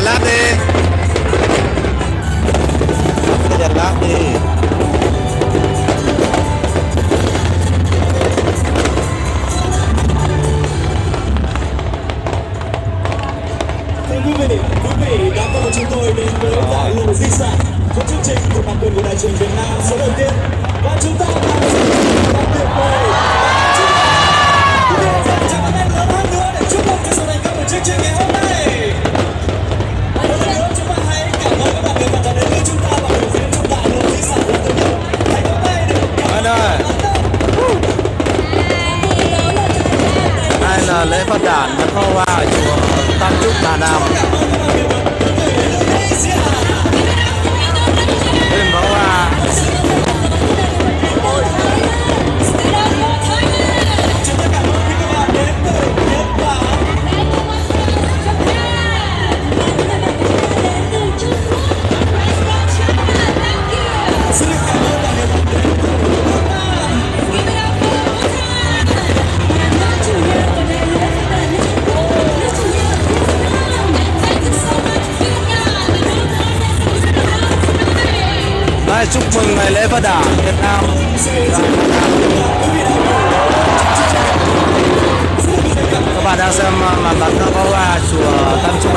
lát đi. Dàn lát đi. Thưa quý vị đã cùng chúng tôi đến với đại lộ di sản, một chương trình của bản quyền của Đài truyền Việt Nam số đầu tiên, và chúng ta đang tuyệt vời. Quý vị hãy dành cho các em lớn hơn nữa để chúc mừng cho sự thành công của chương trình ngày hôm nay. Một lần nữa chúng ta hãy cảm ơn các bạn người bạn đã đến với chúng ta và biểu diễn trong đại lộ di sản lần thứ nhất. Hãy có tay để cảm ơn. Đây là lễ phát đản bắn pháo hoa ở chùa Tam Trúc Đà Nam. Lên pháo hoa. Đây, chúc mừng ngày lễ phát đản Việt Nam. Các bạn đang xem màn bắn pháo hoa chùa Tam Trúc